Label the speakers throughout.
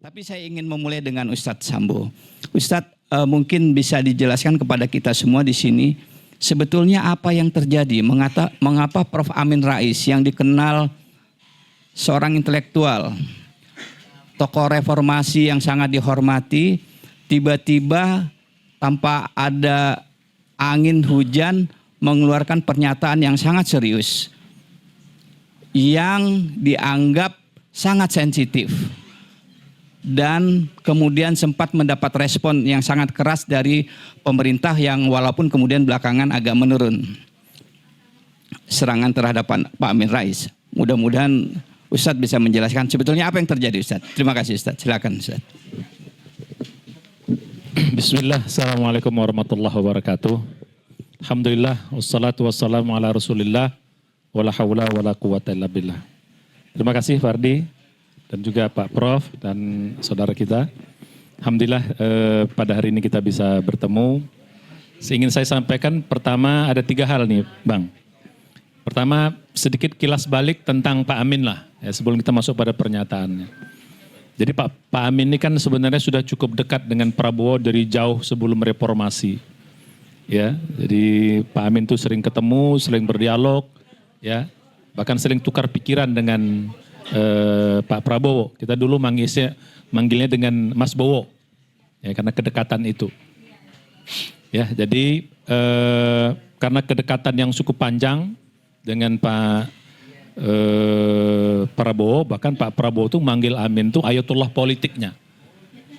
Speaker 1: Tapi saya ingin memulai dengan Ustadz Sambo. Ustadz, mungkin bisa dijelaskan kepada kita semua di sini, sebetulnya apa yang terjadi? Mengapa Prof. Amin Rais yang dikenal seorang intelektual, tokoh reformasi yang sangat dihormati, tiba-tiba tanpa ada angin hujan mengeluarkan pernyataan yang sangat serius, yang dianggap sangat sensitif, dan kemudian sempat mendapat respon yang sangat keras dari pemerintah yang walaupun kemudian belakangan agak menurun serangan terhadap Pak Amin Rais. Mudah-mudahan Ustadz bisa menjelaskan sebetulnya apa yang terjadi, Ustadz. Terima kasih, Ustadz. Silakan, Ustadz.
Speaker 2: Bismillah, Assalamualaikum warahmatullahi wabarakatuh. Alhamdulillah, wassalatu wassalamu ala rasulillah, wala hawla wala quwata illa billah. Terima kasih Fardi, dan juga Pak Prof dan saudara kita. Alhamdulillah pada hari ini kita bisa bertemu. Ingin saya sampaikan pertama ada 3 hal nih Bang. Pertama sedikit kilas balik tentang Pak Amin lah ya, sebelum kita masuk pada pernyataannya. Jadi Pak Amin ini kan sebenarnya sudah cukup dekat dengan Prabowo dari jauh sebelum reformasi. Ya, jadi Pak Amin tuh sering ketemu, sering berdialog, ya, bahkan sering tukar pikiran dengan Pak Prabowo. Kita dulu manggilnya dengan Mas Bowo, ya, karena kedekatan itu. Ya, jadi karena kedekatan yang cukup panjang dengan Pak Prabowo, bahkan Pak Prabowo tuh manggil Amin tuh ayatullah politiknya,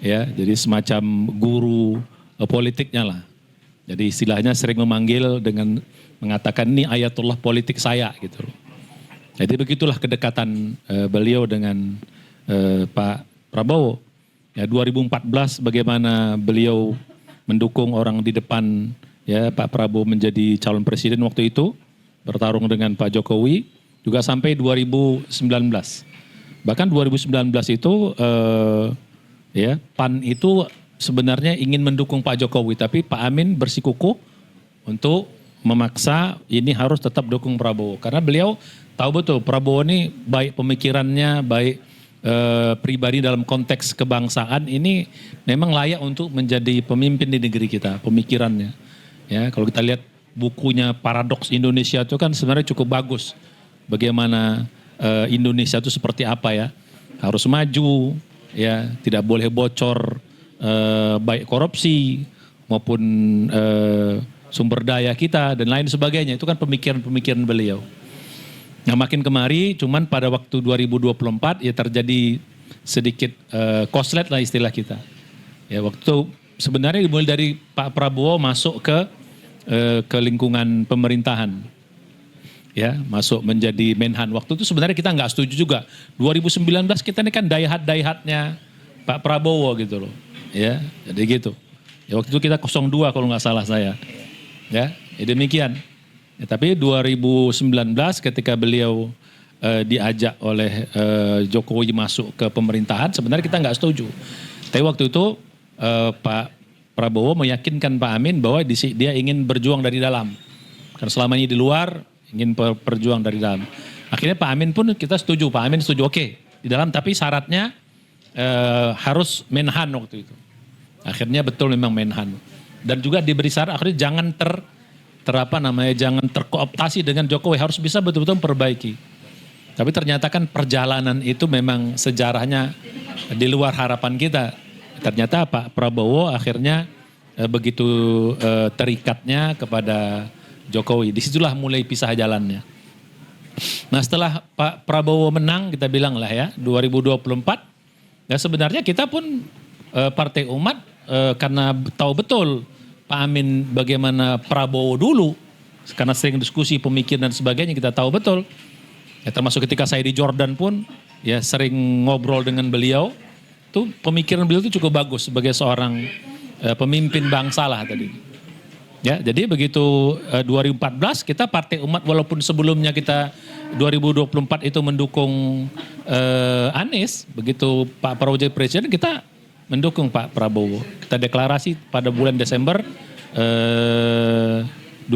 Speaker 2: ya, jadi semacam guru politiknya lah. Jadi istilahnya sering memanggil dengan mengatakan ini ayatullah politik saya gitu. Jadi begitulah kedekatan beliau dengan Pak Prabowo. Ya 2014 bagaimana beliau mendukung orang di depan ya Pak Prabowo menjadi calon presiden waktu itu, bertarung dengan Pak Jokowi, juga sampai 2019. Bahkan 2019 itu ya PAN itu sebenarnya ingin mendukung Pak Jokowi, tapi Pak Amin bersikukuh untuk memaksa ini harus tetap dukung Prabowo. Karena beliau tahu betul Prabowo ini baik pemikirannya, baik pribadi dalam konteks kebangsaan ini memang layak untuk menjadi pemimpin di negeri kita, pemikirannya. Ya, kalau kita lihat bukunya Paradoks Indonesia itu kan sebenarnya cukup bagus. Bagaimana Indonesia itu seperti apa ya, harus maju, ya, tidak boleh bocor, baik korupsi maupun sumber daya kita dan lain sebagainya. Itu kan pemikiran-pemikiran beliau. Nah makin kemari cuman pada waktu 2024 ya terjadi sedikit koslet lah istilah kita. Ya waktu sebenarnya dimulai dari Pak Prabowo masuk ke lingkungan pemerintahan. Ya masuk menjadi Menhan. Waktu itu sebenarnya kita nggak setuju juga. 2019 kita ini kan daihat-daihatnya Pak Prabowo gitu loh. Ya, jadi gitu. Ya waktu itu kita 02 kalau nggak salah saya. Ya, demikian. Ya, tapi 2019 ketika beliau diajak oleh Jokowi masuk ke pemerintahan, sebenarnya kita nggak setuju. Tapi waktu itu Pak Prabowo meyakinkan Pak Amin bahwa dia ingin berjuang dari dalam. Karena selama ini di luar, ingin berjuang dari dalam. Akhirnya Pak Amin pun kita setuju. Pak Amin setuju, oke, di dalam tapi syaratnya harus Menhan waktu itu. Akhirnya betul memang Menhan. Dan juga diberi syarat akhirnya jangan jangan terkooptasi dengan Jokowi, harus bisa betul-betul memperbaiki. Tapi ternyata kan perjalanan itu memang sejarahnya di luar harapan kita. Ternyata Pak Prabowo akhirnya begitu terikatnya kepada Jokowi. Disitulah mulai pisah jalannya. Nah setelah Pak Prabowo menang, kita bilang lah ya 2024, ya sebenarnya kita pun Partai Umat karena tahu betul Pak Amin bagaimana Prabowo dulu, karena sering diskusi pemikiran dan sebagainya kita tahu betul. Ya termasuk ketika saya di Jordan pun ya sering ngobrol dengan beliau, tuh pemikiran beliau itu cukup bagus sebagai seorang pemimpin bangsa lah tadi. Ya jadi begitu 2014 kita Partai Umat walaupun sebelumnya kita 2024 itu mendukung Anies, begitu Pak Prabowo jadi presiden kita mendukung Pak Prabowo. Kita deklarasi pada bulan Desember 2024.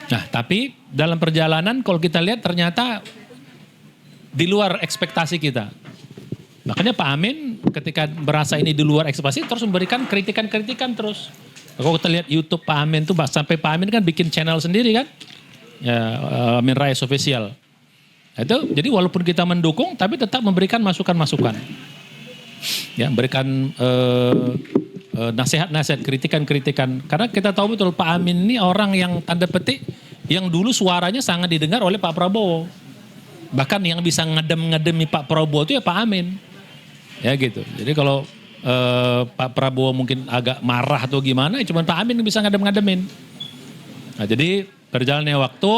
Speaker 2: Nah tapi dalam perjalanan kalau kita lihat ternyata di luar ekspektasi kita. Makanya Pak Amin ketika merasa ini di luar ekspektasi terus memberikan kritikan-kritikan terus. Kalau kita lihat YouTube Pak Amin tuh sampai Pak Amin kan bikin channel sendiri kan. Ya, Amin Rais Official. Itu jadi walaupun kita mendukung tapi tetap memberikan masukan-masukan. Ya, memberikan nasihat-nasihat, kritikan-kritikan. Karena kita tahu betul Pak Amin ini orang yang tanda petik yang dulu suaranya sangat didengar oleh Pak Prabowo. Bahkan yang bisa ngedem-ngedemi Pak Prabowo itu ya Pak Amin. Ya gitu. Jadi kalau Pak Prabowo mungkin agak marah atau gimana, cuma Pak Amin yang bisa ngadem-ngademin. Nah jadi berjalannya waktu,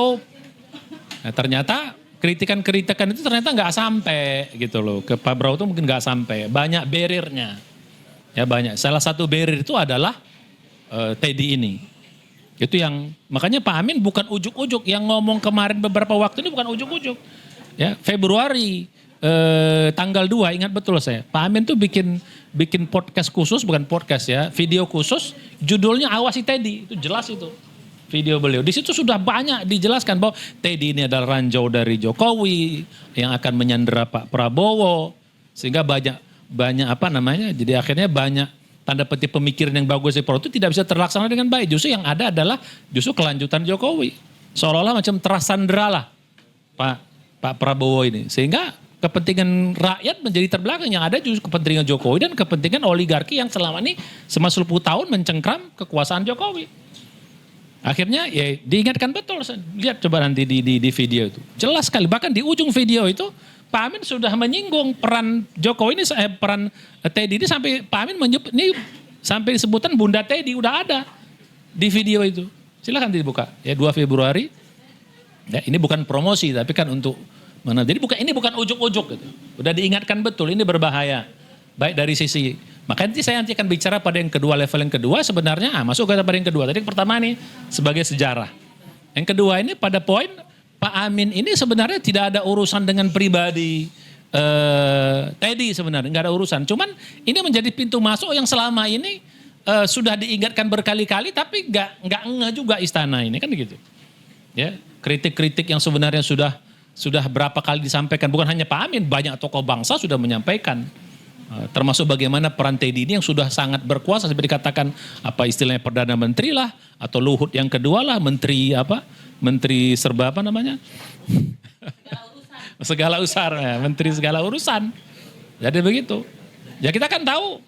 Speaker 2: nah ternyata kritikan-kritikan itu ternyata nggak sampai gitu loh. Ke Pak Prabowo itu mungkin nggak sampai. Banyak barrier-nya. Ya banyak. Salah satu barrier itu adalah Teddy ini. Itu yang, makanya Pak Amin bukan ujuk-ujuk. Yang ngomong kemarin beberapa waktu ini bukan ujuk-ujuk. Ya, Februari tanggal 2 ingat betul saya. Pak Amin tuh bikin podcast khusus, bukan podcast ya, video khusus, judulnya Awasi Teddy. Itu jelas itu video beliau. Di situ sudah banyak dijelaskan bahwa Teddy ini adalah ranjau dari Jokowi yang akan menyandera Pak Prabowo. Sehingga banyak apa namanya? Jadi akhirnya banyak tanda petik pemikiran yang bagus dari Prabowo itu tidak bisa terlaksana dengan baik. Justru yang ada adalah justru kelanjutan Jokowi. Seolah-olah macam terasandera lah Pak Prabowo ini. Sehingga kepentingan rakyat menjadi terbelakang. Yang ada justru kepentingan Jokowi dan kepentingan oligarki yang selama ini selama 10 tahun mencengkram kekuasaan Jokowi. Akhirnya ya diingatkan betul. Lihat coba nanti di video itu. Jelas sekali. Bahkan di ujung video itu Pak Amin sudah menyinggung peran Jokowi ini, peran Teddy ini sampai Pak Amin menyebut, ini sampai sebutan Bunda Teddy udah ada di video itu. Silakan dibuka. Ya 2 Februari. Ya, ini bukan promosi tapi kan untuk mana? Jadi ini bukan ujuk-ujuk gitu. Udah diingatkan betul ini berbahaya. Baik dari sisi, makanya nanti saya akan bicara pada yang kedua, level yang kedua sebenarnya masuk pada yang kedua. Tadi yang pertama ini sebagai sejarah. Yang kedua ini pada poin Pak Amin ini sebenarnya tidak ada urusan dengan pribadi Teddy sebenarnya, nggak ada urusan. Cuman ini menjadi pintu masuk yang selama ini sudah diingatkan berkali-kali tapi nggak ngeh juga istana ini kan gitu. Ya, kritik-kritik yang sebenarnya sudah berapa kali disampaikan, bukan hanya Pak Amin, banyak tokoh bangsa sudah menyampaikan. Termasuk bagaimana peran Teddy ini yang sudah sangat berkuasa, seperti dikatakan apa istilahnya Perdana Menteri lah, atau Luhut yang kedua lah, Menteri serba apa namanya? Segala urusan, ya, Menteri segala urusan. Jadi begitu. Ya kita kan tahu,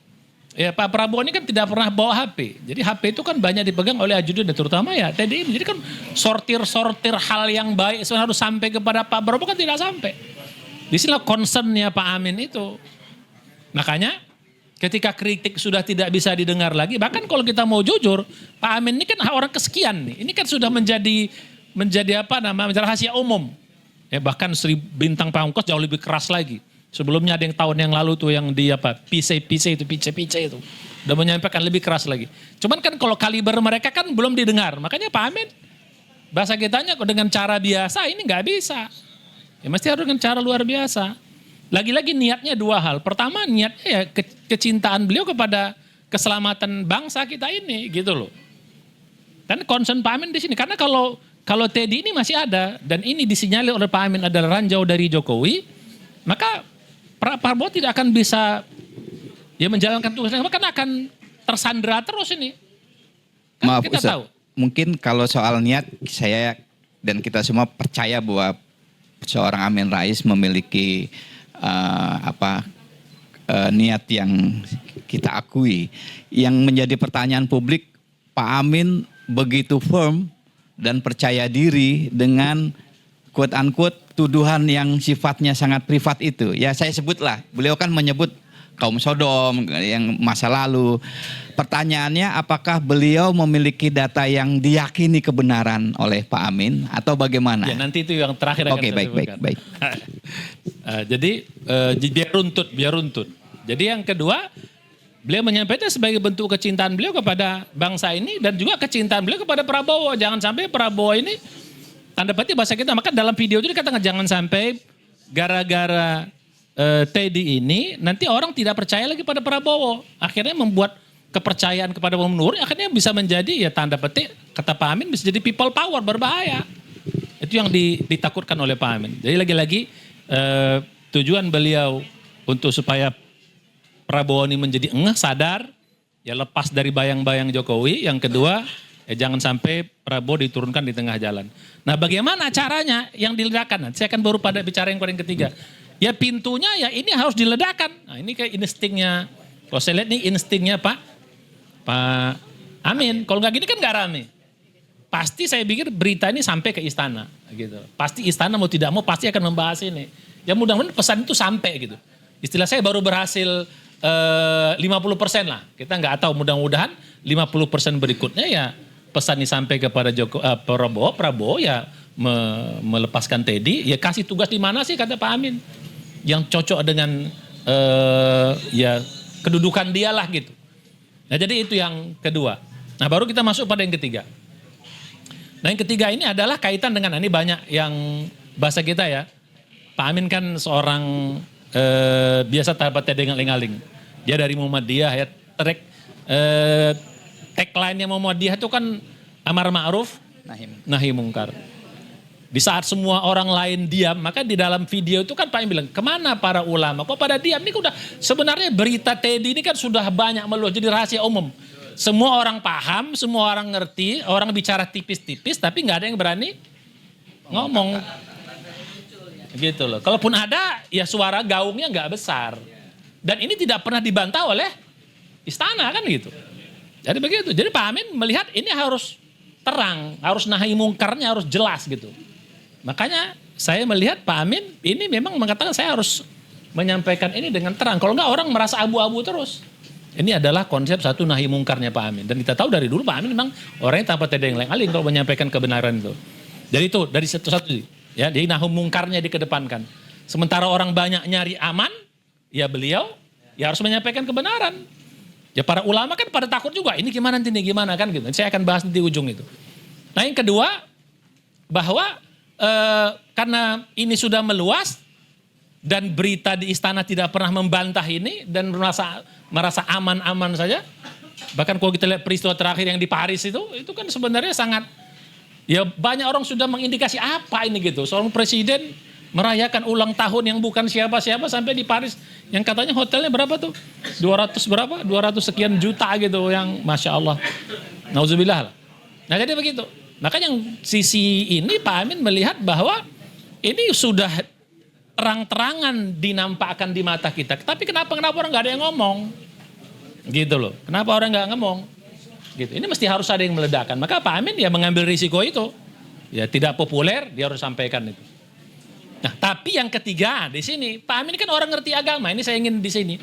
Speaker 2: ya Pak Prabowo ini kan tidak pernah bawa HP. Jadi HP itu kan banyak dipegang oleh ajudan, terutama ya Teddy ini. Jadi kan sortir hal yang baik sebenarnya harus sampai kepada Pak Prabowo kan tidak sampai. Di sinilah concernnya Pak Amin itu. Makanya ketika kritik sudah tidak bisa didengar lagi, bahkan kalau kita mau jujur, Pak Amin ini kan orang kesekian nih. Ini kan sudah menjadi apa namanya, menjadi rahasia umum. Ya, bahkan Sri Bintang Pamungkas jauh lebih keras lagi. Sebelumnya ada yang tahun yang lalu tuh yang di apa, pice itu. Udah menyampaikan lebih keras lagi. Cuman kan kalau kaliber mereka kan belum didengar. Makanya Pak Amin, bahasa kitanya dengan cara biasa ini nggak bisa. Ya mesti harus dengan cara luar biasa. Lagi-lagi niatnya 2 hal. Pertama niatnya ya kecintaan beliau kepada keselamatan bangsa kita ini gitu loh. Dan concern Pak Amin di sini. Karena kalau Teddy ini masih ada dan ini disinyalir oleh Pak Amin adalah ranjau dari Jokowi, maka Pak Prabowo tidak akan bisa ya menjalankan tugasnya, karena akan tersandera terus ini. Kan
Speaker 1: Maaf
Speaker 2: kita
Speaker 1: Ustaz,
Speaker 2: tahu.
Speaker 1: mungkin kalau soal niat saya dan kita semua percaya bahwa seorang Amin Rais memiliki niat yang kita akui. Yang menjadi pertanyaan publik, Pak Amin begitu firm dan percaya diri dengan quote unquote tuduhan yang sifatnya sangat privat itu. Ya saya sebutlah, beliau kan menyebut kaum Sodom yang masa lalu. Pertanyaannya apakah beliau memiliki data yang diyakini kebenaran oleh Pak Amin atau bagaimana?
Speaker 2: Ya nanti itu yang terakhir akan
Speaker 1: Oke,
Speaker 2: saya sebutkan.
Speaker 1: baik.
Speaker 2: Jadi biar runtut. Jadi yang kedua, beliau menyampaikan sebagai bentuk kecintaan beliau kepada bangsa ini dan juga kecintaan beliau kepada Prabowo. Jangan sampai Prabowo ini tanda petik bahasa kita, maka dalam video itu dikatakan jangan sampai gara-gara Teddy ini nanti orang tidak percaya lagi pada Prabowo. Akhirnya membuat kepercayaan kepada menurun, akhirnya bisa menjadi ya tanda petik kata Pak Amin bisa jadi people power, berbahaya. Itu yang ditakutkan oleh Pak Amin. Jadi lagi-lagi tujuan beliau untuk supaya Prabowo ini menjadi sadar, ya lepas dari bayang-bayang Jokowi. Yang kedua, jangan sampai Prabowo diturunkan di tengah jalan. Nah, bagaimana caranya yang diledakkan? Nanti saya akan baru pada bicara yang paling ketiga. Ya pintunya ya ini harus diledakkan. Nah, ini kayak instingnya. Kalau saya lihat nih instingnya Pak Amin. Kalau nggak gini kan nggak rame. Pasti saya pikir berita ini sampai ke istana gitu. Pasti istana mau tidak mau pasti akan membahas ini. Ya mudah-mudahan pesan itu sampai gitu. Istilah saya baru berhasil 50% lah. Kita nggak tahu, mudah-mudahan 50% berikutnya ya pesan ini sampai kepada Prabowo ya melepaskan Teddy. Ya kasih tugas di mana sih kata Pak Amin. Yang cocok dengan ya kedudukan dia lah gitu. Nah jadi itu yang kedua. Nah baru kita masuk pada yang ketiga. Nah yang ketiga ini adalah kaitan dengan, ini banyak yang bahasa kita ya. Pak Amin kan seorang biasa tahapannya dengan lengaling. Dia dari Muhammadiyah ya, tagline-nya Muhammadiyah itu kan amar ma'ruf nahi mungkar. Di saat semua orang lain diam, maka di dalam video itu kan Pak Amin bilang, kemana para ulama? Kok pada diam? Ini udah sebenarnya berita Teddy ini kan sudah banyak meluas, jadi rahasia umum. Semua orang paham, semua orang ngerti, orang bicara tipis-tipis, tapi nggak ada yang berani ngomong. Gitu loh. Kalaupun ada, ya suara gaungnya nggak besar. Dan ini tidak pernah dibantah oleh istana kan gitu. Jadi begitu. Jadi Pak Amin melihat ini harus terang, harus nahi mungkarnya harus jelas gitu. Makanya saya melihat Pak Amin ini memang mengatakan saya harus menyampaikan ini dengan terang. Kalau enggak orang merasa abu-abu terus. Ini adalah konsep satu nahi mungkarnya Pak Amin. Dan kita tahu dari dulu Pak Amin memang orangnya tanpa tedeng-aling kalau menyampaikan kebenaran itu. Jadi itu dari satu-satu. Ya, jadi nahi mungkarnya dikedepankan. Sementara orang banyak nyari aman, ya beliau ya harus menyampaikan kebenaran. Ya para ulama kan pada takut juga. Ini gimana nanti nih, gimana kan gitu. Saya akan bahas di ujung itu. Nah yang kedua, bahwa karena ini sudah meluas dan berita di istana tidak pernah membantah ini dan merasa aman-aman saja. Bahkan kalau kita lihat peristiwa terakhir yang di Paris itu kan sebenarnya sangat, ya banyak orang sudah mengindikasi apa ini gitu. Seorang presiden merayakan ulang tahun yang bukan siapa-siapa sampai di Paris. Yang katanya hotelnya berapa tuh? 200 berapa? 200 sekian juta gitu yang Masya Allah. Nauzubillah lah. Nah jadi begitu. Maka yang sisi ini Pak Amin melihat bahwa ini sudah terang-terangan dinampakkan di mata kita. Tapi kenapa orang nggak ada yang ngomong? Gitu loh. Kenapa orang nggak ngomong? Gitu. Ini mesti harus ada yang meledakkan. Maka Pak Amin ya mengambil risiko itu. Ya tidak populer, dia harus sampaikan itu. Nah, tapi yang ketiga di sini, Pak Amin kan orang ngerti agama. Ini saya ingin di sini.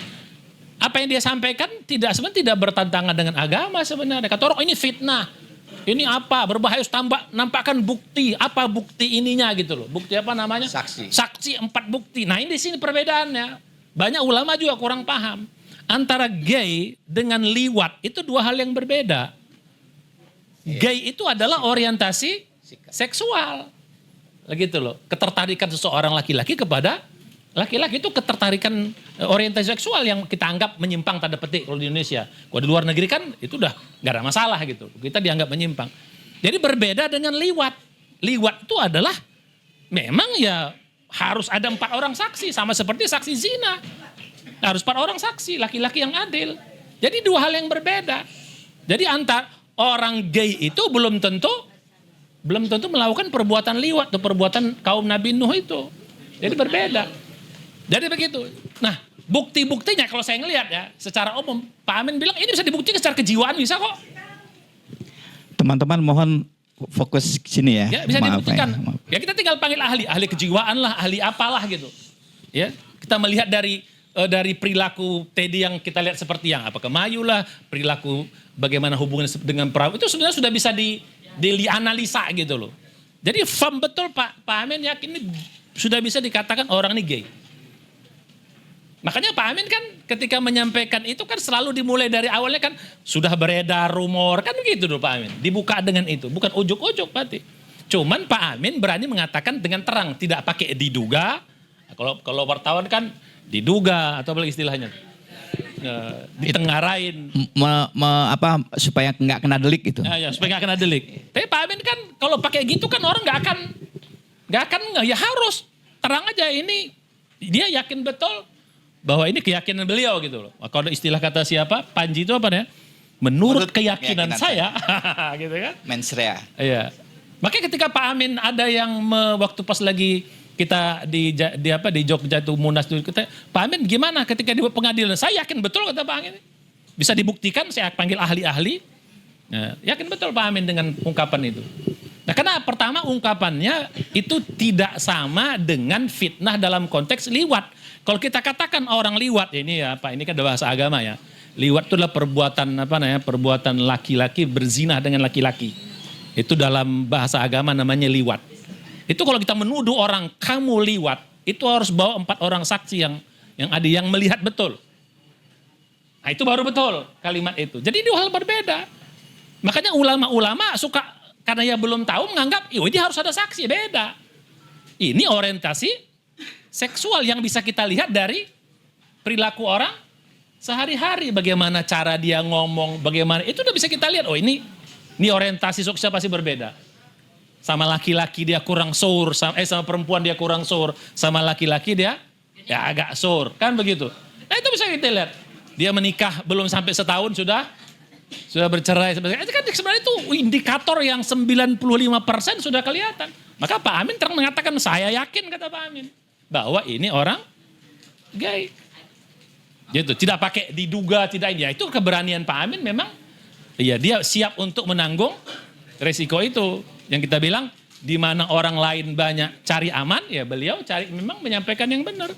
Speaker 2: Apa yang dia sampaikan sebenarnya tidak bertentangan dengan agama sebenarnya. Kata orang ini fitnah. Ini apa? Berbahaya, nampakkan bukti. Apa bukti ininya gitu loh. Bukti apa namanya? Saksi 4 bukti. Nah, ini di sini perbedaannya. Banyak ulama juga kurang paham. Antara gay dengan liwat itu dua hal yang berbeda. Gay itu adalah orientasi seksual. Gitu loh. Ketertarikan seseorang laki-laki kepada laki-laki itu ketertarikan orientasi seksual yang kita anggap menyimpang tanda petik kalau di Indonesia. Kalau di luar negeri kan itu udah gak ada masalah gitu. Kita dianggap menyimpang. Jadi berbeda dengan liwat. Liwat itu adalah memang ya harus ada 4 orang saksi. Sama seperti saksi zina. Harus 4 orang saksi, laki-laki yang adil. Jadi dua hal yang berbeda. Jadi antar orang gay itu belum tentu melakukan perbuatan liwat atau perbuatan kaum Nabi Nuh itu. Jadi berbeda. Jadi begitu. Nah, bukti-buktinya kalau saya ngelihat ya, secara umum Pak Amin bilang ini bisa dibuktikan secara kejiwaan, bisa kok.
Speaker 1: Teman-teman mohon fokus sini ya.
Speaker 2: Ya bisa dibuktikan. Ya kita tinggal panggil ahli kejiwaan lah, ahli apalah gitu. Ya, kita melihat dari perilaku Teddy yang kita lihat seperti yang apa kemayu lah, perilaku bagaimana hubungan dengan Prabowo itu sebenarnya sudah bisa dianalisa gitu loh. Jadi firm betul Pak Amin yakin ini sudah bisa dikatakan orang ini gay. Makanya Pak Amin kan ketika menyampaikan itu kan selalu dimulai dari awalnya kan sudah beredar rumor kan begitu dulu Pak Amin. Dibuka dengan itu, bukan ujuk-ujuk berarti. Cuman Pak Amin berani mengatakan dengan terang, tidak pakai diduga. Kalau wartawan kan diduga atau apa lagi istilahnya. Ditengarain.
Speaker 1: Supaya nggak kena delik gitu.
Speaker 2: Ya, supaya nggak kena delik. Tapi Pak Amin kan kalau pakai gitu kan orang nggak akan ya harus terang aja ini dia yakin betul bahwa ini keyakinan beliau gitu loh. Kalau istilah kata siapa? Panji itu apa ya? Menurut keyakinan saya, gitu kan?
Speaker 1: Mens rea.
Speaker 2: Iya. Makanya ketika Pak Amin ada yang waktu pas lagi kita di Jogja itu Munas dulu, Pak Amin gimana ketika di pengadilan? Saya yakin betul kata Pak Amin. Bisa dibuktikan, saya panggil ahli-ahli. Nah, yakin betul Pak Amin dengan ungkapan itu. Nah, karena pertama ungkapannya itu tidak sama dengan fitnah dalam konteks liwat. Kalau kita katakan orang liwat, ini ya Pak, ini kan bahasa agama ya. Liwat itu adalah perbuatan laki-laki berzina dengan laki-laki. Itu dalam bahasa agama namanya liwat. Itu kalau kita menuduh orang kamu liwat, itu harus bawa 4 orang saksi yang melihat betul. Nah, itu baru betul kalimat itu. Jadi ini hal berbeda. Makanya ulama-ulama suka karena ya belum tahu menganggap, ini harus ada saksi, beda. Ini orientasi seksual yang bisa kita lihat dari perilaku orang sehari-hari, bagaimana cara dia ngomong, bagaimana itu udah bisa kita lihat. Oh ini orientasi sukses pasti berbeda. Sama laki-laki dia kurang sur, sama perempuan dia kurang sur, sama laki-laki dia ya agak sur, kan begitu. Nah itu bisa kita lihat. Dia menikah belum sampai setahun sudah bercerai. Itu kan sebenarnya itu indikator yang 95% sudah kelihatan. Maka Pak Amin terang mengatakan, saya yakin kata Pak Amin bahwa ini orang gay. Gitu, tidak pakai diduga, tidak ini. Ya, itu keberanian Pak Amin memang. Ya dia siap untuk menanggung resiko itu. Yang kita bilang, di mana orang lain banyak cari aman, ya beliau memang menyampaikan yang benar.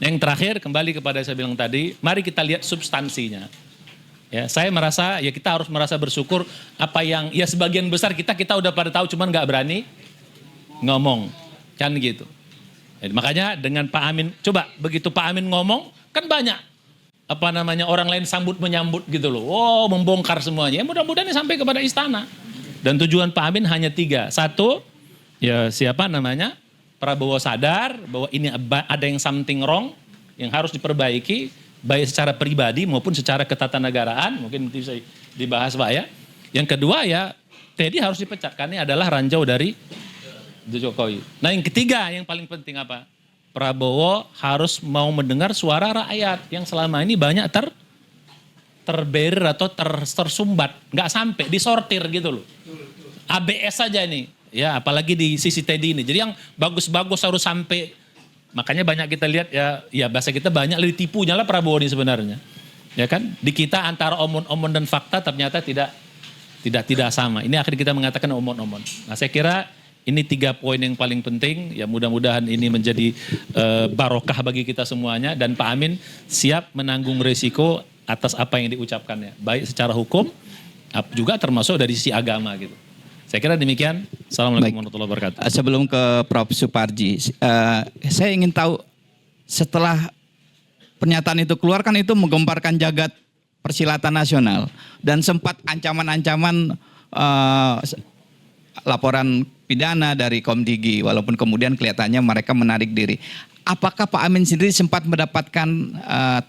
Speaker 2: Yang terakhir, kembali kepada saya bilang tadi, mari kita lihat substansinya. Ya, saya merasa, ya kita harus merasa bersyukur apa yang, ya sebagian besar kita udah pada tahu, cuman gak berani ngomong. Kan gitu. Ya, makanya dengan Pak Amin, coba begitu Pak Amin ngomong, kan banyak orang lain sambut menyambut gitu loh. Oh, membongkar semuanya. Ya, mudah-mudahan ini sampai kepada istana. Dan tujuan Pak Amin hanya 3. 1, ya Prabowo sadar bahwa ini ada yang something wrong yang harus diperbaiki baik secara pribadi maupun secara ketatanegaraan. Mungkin bisa dibahas Pak ya. Yang kedua ya Teddy harus dipecat karena ini adalah ranjau dari Jokowi. Nah yang ketiga yang paling penting apa? Prabowo harus mau mendengar suara rakyat yang selama ini banyak terberir atau tersumbat. Nggak sampai, disortir gitu loh. ABS saja nih. Ya apalagi di sisi Teddy ini. Jadi yang bagus-bagus harus sampai. Makanya banyak kita lihat ya bahasa kita banyak ditipunya lah Prabowo ini sebenarnya. Ya kan? Di kita antara omon-omon dan fakta ternyata tidak sama. Ini akhirnya kita mengatakan omon-omon. Nah saya kira ini 3 poin yang paling penting, ya mudah-mudahan ini menjadi barokah bagi kita semuanya dan Pak Amin siap menanggung risiko atas apa yang diucapkannya, baik secara hukum juga termasuk dari sisi agama gitu. Saya kira demikian. Assalamualaikum warahmatullahi wabarakatuh.
Speaker 1: Sebelum ke Prof. Suparji, saya ingin tahu setelah pernyataan itu keluar kan itu menggemparkan jagat persilatan nasional dan sempat ancaman-ancaman laporan pidana dari Komdigi walaupun kemudian kelihatannya mereka menarik diri. Apakah Pak Amin sendiri sempat mendapatkan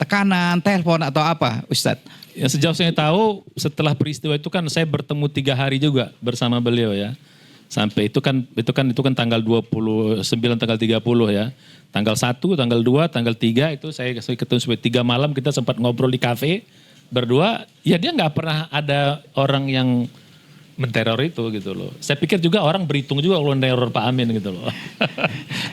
Speaker 1: tekanan, telepon atau apa, Ustadz?
Speaker 2: Ya sejauh saya tahu setelah peristiwa itu kan saya bertemu 3 hari juga bersama beliau ya. Sampai itu kan tanggal 29 tanggal 30 ya. Tanggal 1, tanggal 2, tanggal 3 itu saya ketemu sampai 3 malam kita sempat ngobrol di kafe berdua. Ya dia nggak pernah ada orang yang menteror itu gitu loh. Saya pikir juga orang berhitung juga kalau meneror Pak Amin gitu loh.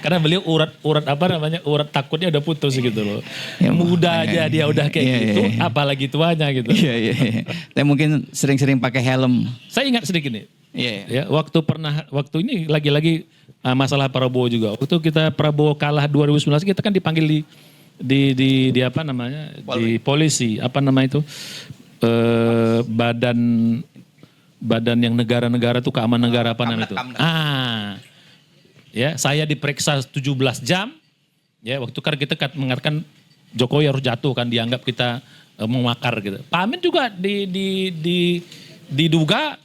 Speaker 2: Karena beliau urat takutnya udah putus gitu loh. Ya, muda aja dia udah kayak gitu, apalagi tuanya gitu.
Speaker 1: Iya. Tapi mungkin sering-sering pakai helm.
Speaker 2: Saya ingat sedikit nih. Ya, waktu ini lagi-lagi masalah Prabowo juga. Waktu kita Prabowo kalah 2019 kita kan dipanggil di apa namanya? Di polisi, apa nama itu? Badan yang negara-negara tuh keamanan negara apa namanya itu? Ya, saya diperiksa 17 jam. Ya, waktu kan kita mengatakan Jokowi harus jatuh kan dianggap kita memakar gitu. Pak Amin juga diduga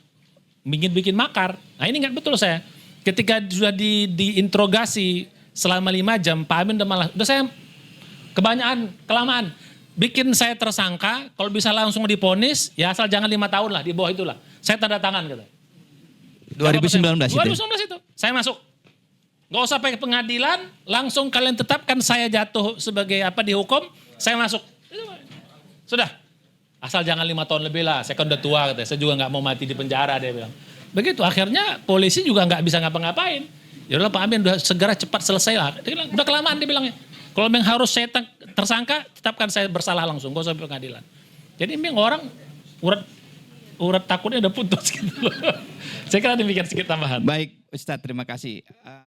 Speaker 2: ingin bikin makar. Nah, ini ingat betul saya. Ketika sudah diinterogasi selama 5 jam, Pak Amin udah saya kelamaan. Bikin saya tersangka, kalau bisa langsung diponis, ya asal jangan 5 tahun lah, di bawah itulah. Saya tanda tangan gitu.
Speaker 1: 2019 itu?
Speaker 2: 2019 itu, saya masuk. Nggak usah pakai pengadilan, langsung kalian tetapkan saya jatuh sebagai apa dihukum, saya masuk. Sudah. Asal jangan 5 tahun lebih lah, saya kan udah tua katanya, saya juga nggak mau mati di penjara, dia bilang. Begitu, akhirnya polisi juga nggak bisa ngapa-ngapain. Ya udah Pak Amin, udah segera cepat selesai lah. Dia bilang, udah kelamaan dia bilangnya. Kalau memang harus saya tersangka, tetapkan saya bersalah langsung, gak usah pengadilan. Jadi memang orang urat takutnya udah putus gitu loh. Saya kira demikian sedikit tambahan.
Speaker 1: Baik Ustadz, terima kasih.